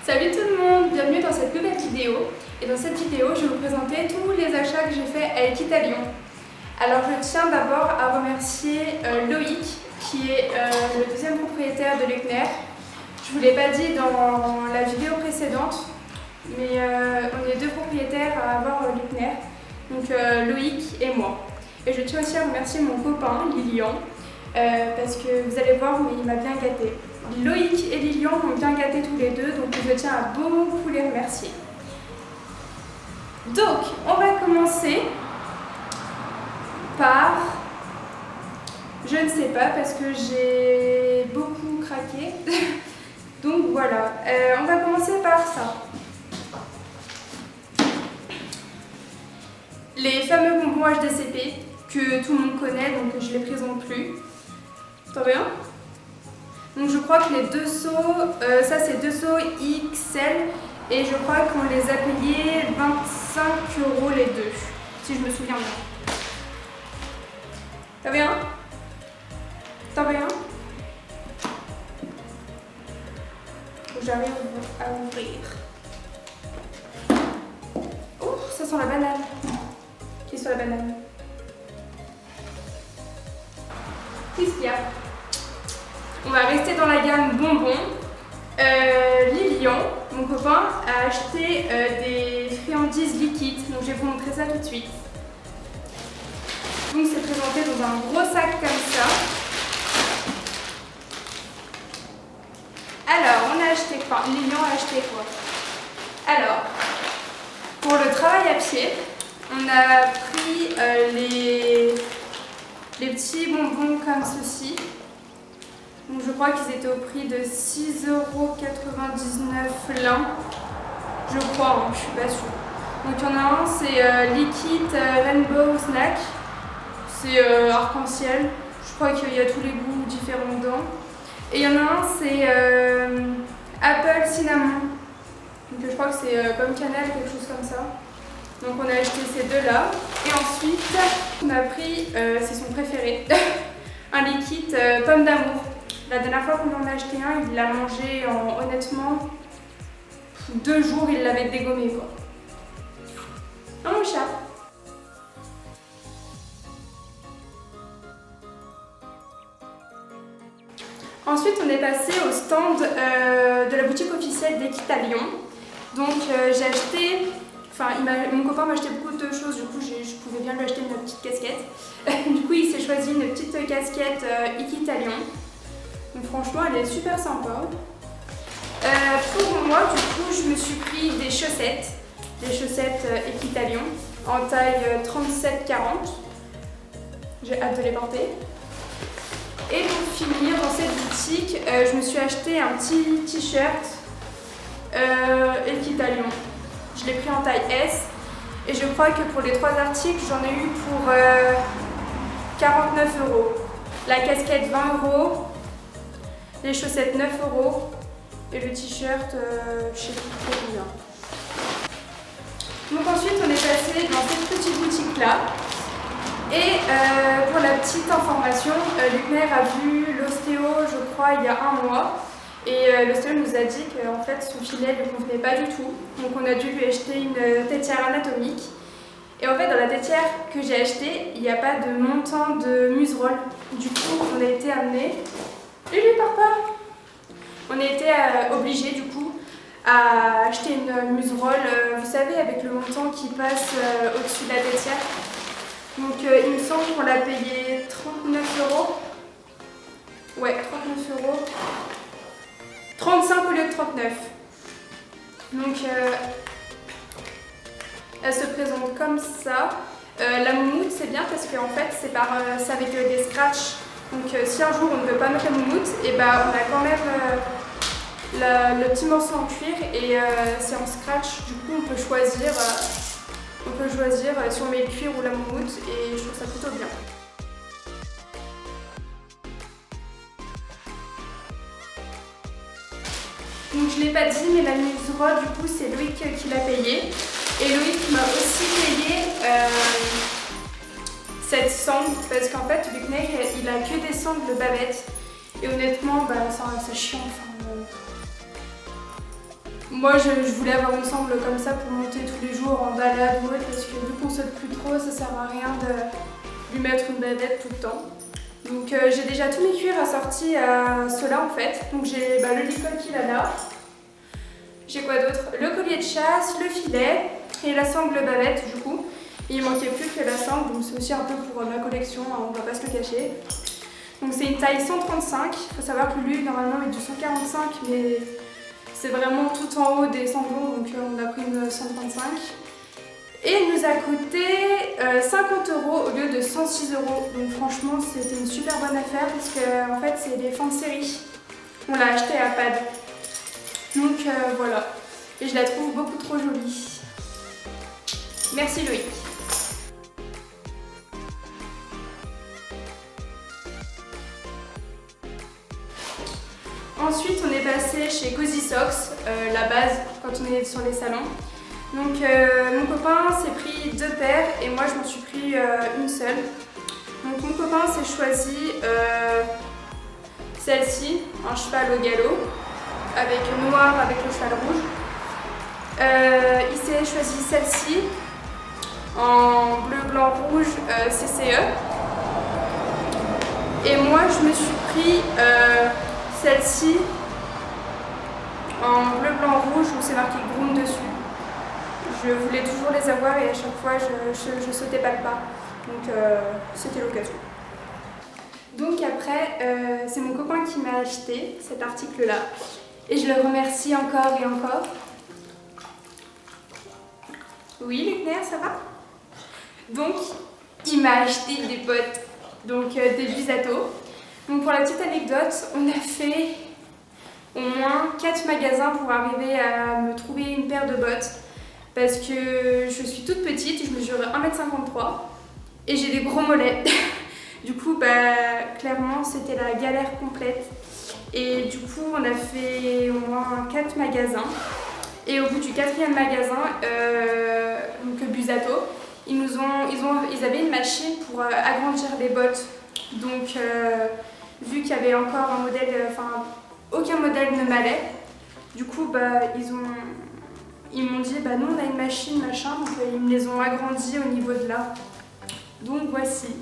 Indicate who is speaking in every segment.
Speaker 1: Salut tout le monde, bienvenue dans cette nouvelle vidéo. Et dans cette vidéo, je vais vous présenter tous les achats que j'ai fait à Equitalion. Alors je tiens d'abord à remercier Loïc, qui est le deuxième propriétaire de Lecner. Je ne vous l'ai pas dit dans la vidéo précédente, mais on est deux propriétaires à avoir Lecner, donc Loïc et moi. Et je tiens aussi à remercier mon copain, Lilian, parce que vous allez voir, mais il m'a bien gâté. Loïc et Lilian m'ont bien gâté tous les deux, donc je tiens à beaucoup les remercier. Donc, on va commencer par... Je ne sais pas, parce que j'ai beaucoup craqué. Donc voilà, on va commencer par ça. Les fameux bonbons HDCP que tout le monde connaît, donc je ne les présente plus. T'en veux un ? Donc je crois que les deux seaux, ça c'est deux seaux XL et je crois qu'on les a payés 25 € les deux, si je me souviens bien. T'en veux un ? T'en veux un ? J'arrive à ouvrir. Oh, ça sent la banane. Qui sent la banane ? Qu'est-ce qu'il y a ? On va rester dans la gamme bonbons. Lilian, mon copain, a acheté des friandises liquides. Donc je vais vous montrer ça tout de suite. Donc c'est présenté dans un gros sac comme ça. Alors, on a acheté quoi ? Lilian a acheté quoi ? Alors, pour le travail à pied, on a pris les petits bonbons comme ceci. Donc je crois qu'ils étaient au prix de 6,99 € l'un. Je crois, hein, je suis pas sûre. Donc il y en a un, c'est Liquid Rainbow Snack. C'est arc-en-ciel. Je crois qu'il y a tous les goûts différents dedans. Et il y en a un, c'est Apple Cinnamon. Donc je crois que c'est pomme cannelle, quelque chose comme ça. Donc on a acheté ces deux-là. Et ensuite, on a pris, c'est son préféré, un liquide pomme d'amour. La dernière fois qu'on en a acheté un, il l'a mangé en, honnêtement, 2 jours, il l'avait dégommé quoi. Oh mon chat. Ensuite, on est passé au stand de la boutique officielle d'Equitalion. Donc j'ai acheté, mon copain m'a acheté beaucoup de choses, du coup je pouvais bien lui acheter une petite casquette. Du coup il s'est choisi une petite casquette Equitalion. Donc franchement elle est super sympa. Pour moi du coup je me suis pris des chaussettes Equitalion en taille 37-40. J'ai hâte de les porter. Et pour finir dans cette boutique, je me suis acheté un petit t-shirt Equitalion. Je l'ai pris en taille S et je crois que pour les 3 articles j'en ai eu pour 49 €. La casquette 20 €. Les chaussettes 9 € et le t-shirt, je sais plus trop combien. Donc ensuite on est passé dans cette petite boutique là. Et pour la petite information, Lecner a vu l'ostéo je crois il y a 1 mois. Et l'ostéo nous a dit qu'en fait son filet ne lui convenait pas du tout. Donc on a dû lui acheter une tétière anatomique. Et en fait dans la tétière que j'ai achetée, il n'y a pas de montant de museroll. Du coup on a été amené. Et lui part pas. On a été obligé du coup à acheter une museroll, vous savez, avec le montant qui passe au-dessus de la tétière. Donc il me semble qu'on l'a payé 39 €. Ouais, 39 €. 35 au lieu de 39. Donc elle se présente comme ça. La moumoute c'est bien parce qu'en fait c'est avec des scratchs. Donc si un jour on ne veut pas mettre la moumoute, et on a quand même le petit morceau en cuir et c'est en scratch. Du coup on peut choisir si on met le cuir ou la moumoute et je trouve ça plutôt bien. Donc je ne l'ai pas dit mais la museroll du coup c'est Loïc qui l'a payé. Et Loïc m'a aussi payé cette sangle parce qu'en fait Lecner il a que des sangles de bavette. Et honnêtement c'est chiant. moi je voulais avoir une sangle comme ça pour monter tous les jours en balade ou autre, parce que vu qu'on saute plus trop, ça sert à rien de lui mettre une bavette tout le temps. Donc j'ai déjà tous mes cuirs assortis à ceux-là en fait. Donc j'ai le licol qui est là. J'ai quoi d'autre? Le collier de chasse, le filet et la sangle bavette du coup. Et il manquait plus que la sangle, donc c'est aussi un peu pour ma collection, hein, on va pas se le cacher. Donc c'est une taille 135, il faut savoir que lui normalement est du 145, mais c'est vraiment tout en haut des sanglots, donc on a pris une 135. Et il nous a coûté 50 € au lieu de 106 €. Donc franchement c'était une super bonne affaire parce que en fait c'est des fins de série. On l'a acheté à Pad. Donc voilà. Et je la trouve beaucoup trop jolie. Merci Loïc. Ensuite on est passé chez Cozy Socks, la base quand on est sur les salons. Donc mon copain s'est pris 2 paires et moi je m'en suis pris une seule. Donc mon copain s'est choisi celle-ci, un cheval au galop, avec noir avec le cheval rouge. Il s'est choisi celle-ci, en bleu, blanc, rouge, CCE. Et moi je me suis pris celle-ci, en bleu, blanc, rouge, où c'est marqué Groom dessus. Je voulais toujours les avoir et à chaque fois je sautais pas le pas, donc c'était l'occasion. Donc après, c'est mon copain qui m'a acheté cet article-là et je le remercie encore et encore. Oui Luckner, ça va? Donc il m'a acheté des bottes, donc des Busato. Donc pour la petite anecdote, on a fait au moins 4 magasins pour arriver à me trouver une paire de bottes. Parce que je suis toute petite, je mesure 1,53 m et j'ai des gros mollets. Du coup, clairement, c'était la galère complète. Et du coup, on a fait au moins 4 magasins. Et au bout du 4e magasin, donc Busato, ils avaient une machine pour agrandir les bottes. Donc, vu qu'il y avait encore un modèle, aucun modèle ne m'allait, du coup, ils m'ont dit, nous on a une machine, machin, donc ils me les ont agrandis au niveau de là. Donc voici.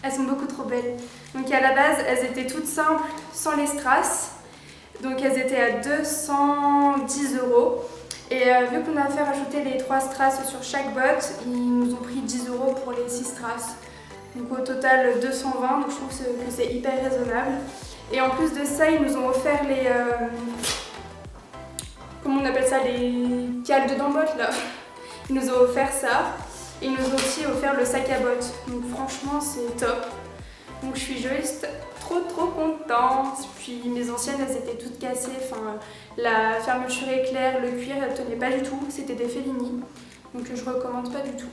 Speaker 1: Elles sont beaucoup trop belles. Donc à la base, elles étaient toutes simples, sans les strass. Donc elles étaient à 210 €. Et vu qu'on a fait rajouter les 3 strass sur chaque botte, ils nous ont pris 10 € pour les 6 strass. Donc au total 220, donc je trouve que c'est hyper raisonnable. Et en plus de ça, ils nous ont offert les... comment on appelle ça, les cales de bottes là. Ils nous ont offert ça. Ils nous ont aussi offert le sac à bottes. Donc franchement c'est top. Donc je suis juste trop contente. Puis mes anciennes elles étaient toutes cassées. Enfin la fermeture éclair, le cuir elle tenait pas du tout. C'était des Fellini. Donc je recommande pas du tout.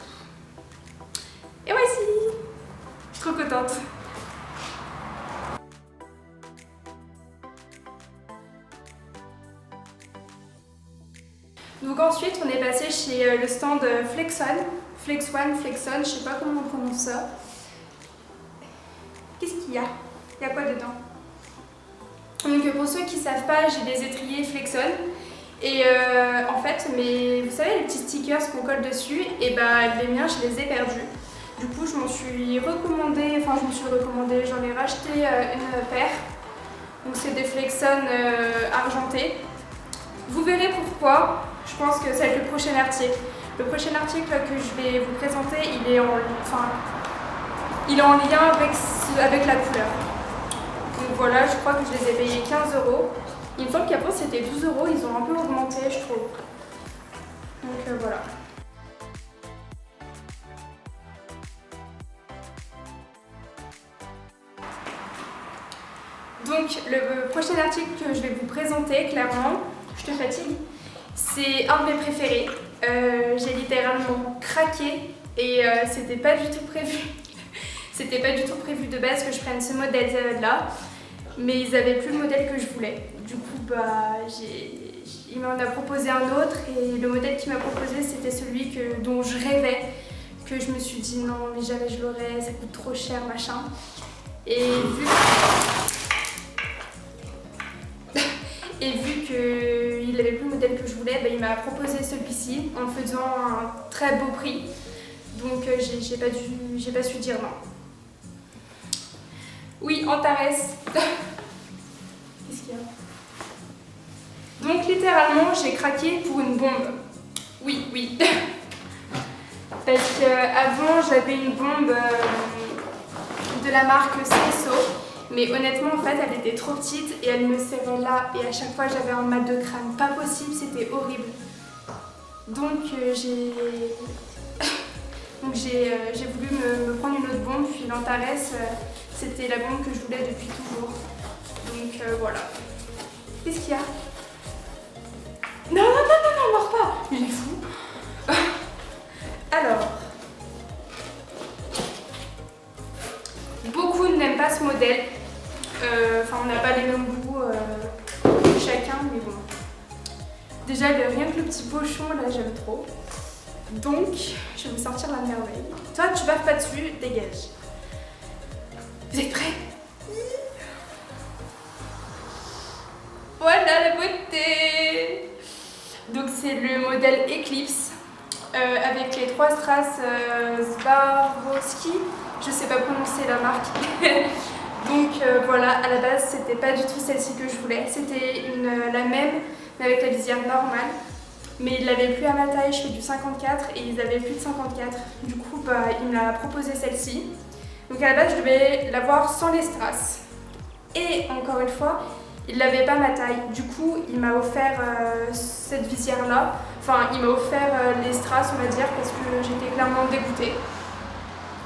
Speaker 1: Et voici. Je suis trop contente. Donc ensuite on est passé chez le stand Flexon, je sais pas comment on prononce ça. Qu'est-ce qu'il y a? Il y a quoi dedans? Donc pour ceux qui ne savent pas, j'ai des étriers Flexon. Et en fait, vous savez les petits stickers qu'on colle dessus, et les miens je les ai perdus. Du coup je m'en suis recommandé, j'en ai racheté une paire. Donc c'est des Flexon argentés. Vous verrez pourquoi. Je pense que ça va être le prochain article. Le prochain article que je vais vous présenter, il est en lien avec la couleur. Donc voilà, je crois que je les ai payés 15 €. Il me semble qu'avant c'était 12 €, ils ont un peu augmenté je trouve. Donc voilà. Donc le prochain article que je vais vous présenter, clairement, je te fatigue, c'est un de mes préférés. J'ai littéralement craqué et c'était pas du tout prévu. C'était pas du tout prévu de base que je prenne ce modèle là, mais ils avaient plus le modèle que je voulais. Du coup il m'en a proposé un autre et le modèle qu'il m'a proposé c'était celui dont je rêvais, que je me suis dit non mais jamais je l'aurais, ça coûte trop cher machin. Et vu que voulais, il m'a proposé celui-ci en me faisant un très beau prix. Donc j'ai pas su dire non. Oui, Antares. Qu'est-ce qu'il y a? Donc littéralement, j'ai craqué pour une bombe. Oui, oui. Parce qu'avant, j'avais une bombe de la marque CSO. Mais honnêtement, en fait, elle était trop petite et elle me serrait là. Et à chaque fois, j'avais un mal de crâne. Pas possible, c'était horrible. Donc j'ai voulu me prendre une autre bombe. Puis l'Antares, c'était la bombe que je voulais depuis toujours. Donc voilà. Qu'est-ce qu'il y a? Non, non, non, non, non, mord pas. Il est fou. Alors, beaucoup n'aiment pas ce modèle. Enfin, on n'a pas les mêmes goûts chacun, mais bon. Déjà, rien que le petit pochon, là, j'aime trop. Donc, je vais me sortir la merveille. Toi, tu baffes pas dessus, dégage. Vous êtes prêts? Voilà la beauté! Donc, c'est le modèle Eclipse. Avec les 3 strass Swarovski, je sais pas prononcer la marque. Donc voilà, à la base c'était pas du tout celle-ci que je voulais, c'était la même mais avec la visière normale. Mais ils l'avaient plus à ma taille, je fais du 54 et ils avaient plus de 54. Du coup il me l'a proposé celle-ci. Donc à la base je devais l'avoir sans les strass. Et encore une fois, il n'avait pas ma taille. Du coup il m'a offert cette visière là. Enfin, il m'a offert les strass, on va dire, parce que j'étais clairement dégoûtée.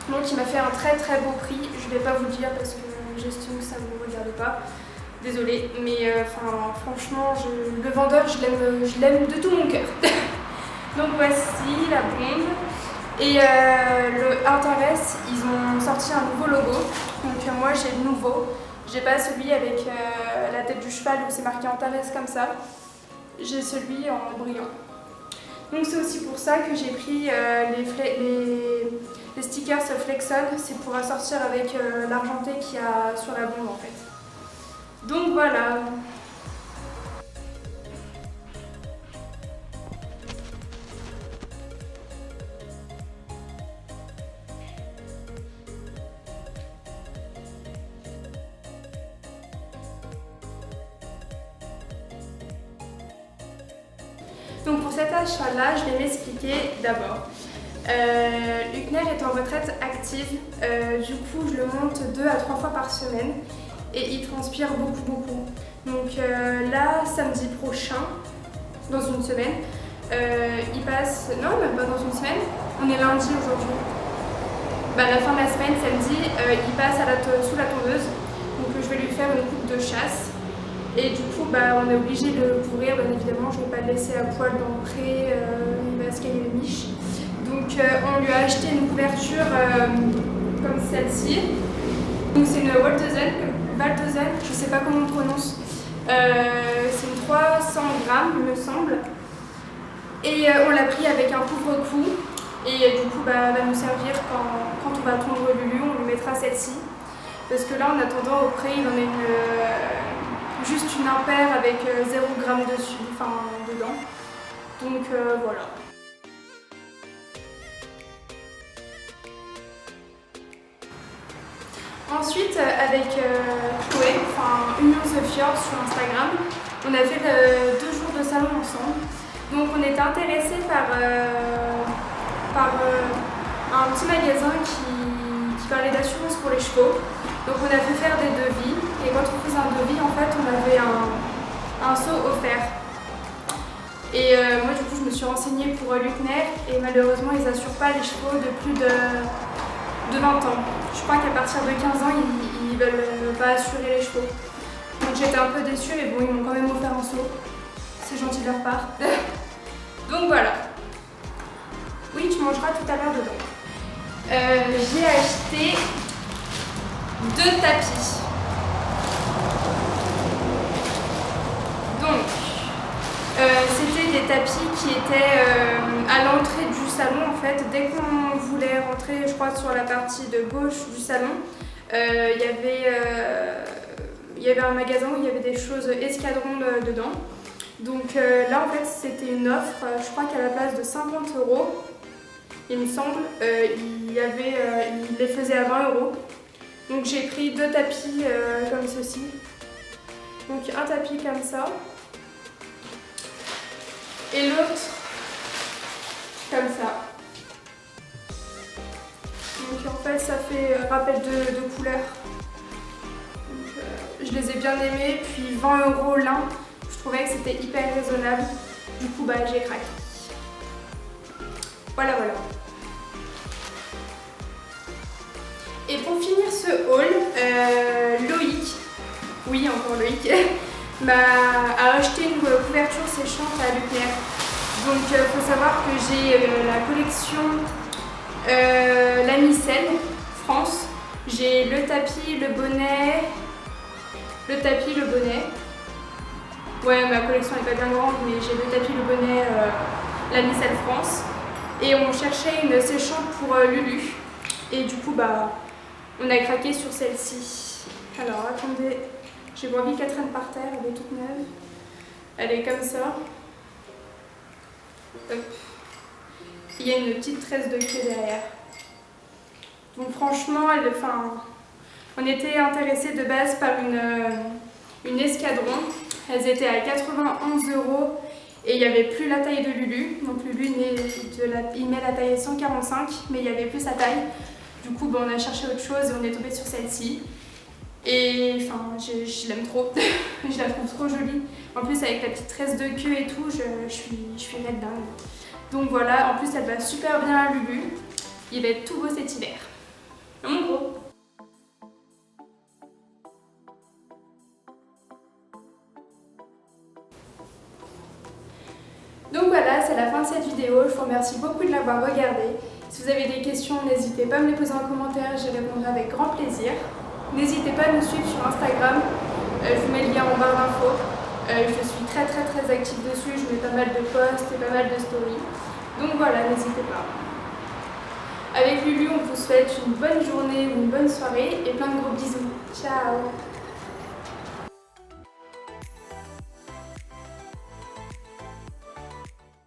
Speaker 1: Donc, il m'a fait un très très beau prix. Je ne vais pas vous le dire parce que j'estime que ça ne me regarde pas. Désolée, mais franchement, le vendeur, je l'aime de tout mon cœur. Donc, voici la bombe. Et le Antares, ils ont sorti un nouveau logo. Donc, moi, j'ai le nouveau. J'ai pas celui avec la tête du cheval où c'est marqué Antares comme ça. J'ai celui en brillant. Donc c'est aussi pour ça que j'ai pris les stickers Flexon, c'est pour assortir avec l'argenté qu'il y a sur la bombe en fait. Donc voilà. Donc pour cet achat-là, je vais m'expliquer d'abord. Luckner est en retraite active, du coup je le monte 2 à 3 fois par semaine et il transpire beaucoup. Donc là, samedi prochain, dans une semaine, il passe, non même pas dans une semaine, on est lundi aujourd'hui. La fin de la semaine, samedi, il passe sous la tondeuse, donc je vais lui faire une coupe de chasse. Et du coup, on est obligé de le couvrir, bien évidemment, je ne vais pas le laisser à poil dans le pré, il va se cailler les miches. Donc on lui a acheté une couverture comme celle-ci. Donc c'est une Walthosen, je ne sais pas comment on prononce. C'est une 300 grammes, il me semble. Et on l'a pris avec un couvre-cou. Et du coup, va nous servir quand on va tondre Lulu, on lui mettra celle-ci. Parce que là, en attendant, au pré, il en a juste une impaire avec 0 g dessus, dedans. Donc voilà. Ensuite, avec Chloé, Union The Fjord sur Instagram, on a fait 2 jours de salon ensemble. Donc on était intéressés par un petit magasin qui parlait d'assurance pour les chevaux. Donc on a fait faire des devis et quand on faisait un devis, en fait, on avait un seau offert. Et moi du coup je me suis renseignée pour Luckner et malheureusement ils n'assurent pas les chevaux de plus de 20 ans. Je crois qu'à partir de 15 ans ils ne veulent pas assurer les chevaux. Donc j'étais un peu déçue mais bon, ils m'ont quand même offert un seau. C'est gentil de leur part. Donc voilà. Oui, tu mangeras tout à l'heure dedans. J'ai acheté 2 tapis. Donc, c'était des tapis qui étaient à l'entrée du salon en fait. Dès qu'on voulait rentrer, je crois, sur la partie de gauche du salon, il y avait un magasin où il y avait des choses escadron dedans. Donc là en fait c'était une offre, je crois qu'à la place de 50 €, il me semble, il les faisait à 20 €. Donc j'ai pris 2 tapis comme ceci. Donc un tapis comme ça. Et l'autre comme ça. Donc en fait ça fait rappel de couleur. Je les ai bien aimés, puis 20 € l'un, je trouvais que c'était hyper raisonnable. Du coup bah j'ai craqué. Voilà. Et pour finir ce haul, Loïc, oui encore Loïc, a acheté une couverture séchante à Leclerc. Donc il faut savoir que j'ai la collection Lamicelle France. J'ai le tapis, le bonnet. Ouais, ma collection n'est pas bien grande, mais j'ai le tapis, le bonnet, Lamicelle France. Et on cherchait une séchante pour Lulu. Et du coup, bah, on a craqué sur celle-ci. Alors, attendez, j'ai pas envie qu'elle traîne par terre, elle est toute neuve. Elle est comme ça. Hop. Il y a une petite tresse de queue derrière. Donc franchement, on était intéressés de base par une escadron. Elles étaient à 91 € et il n'y avait plus la taille de Lulu. Donc Lulu, il met la taille 145, mais il n'y avait plus sa taille. Du coup, on a cherché autre chose et on est tombé sur celle-ci. Et enfin, je l'aime trop. Je la trouve trop jolie. En plus, avec la petite tresse de queue et tout, je suis red dingue. Donc voilà, en plus, elle va super bien à Lulu. Il va être tout beau cet hiver. En gros. Donc voilà, c'est la fin de cette vidéo. Je vous remercie beaucoup de l'avoir regardée. Si vous avez des questions, n'hésitez pas à me les poser en commentaire, j'y répondrai avec grand plaisir. N'hésitez pas à nous suivre sur Instagram, je vous mets le lien en barre d'infos. Je suis très active dessus, je mets pas mal de posts et pas mal de stories. Donc voilà, n'hésitez pas. Avec Lulu, on vous souhaite une bonne journée ou une bonne soirée et plein de gros bisous. Ciao!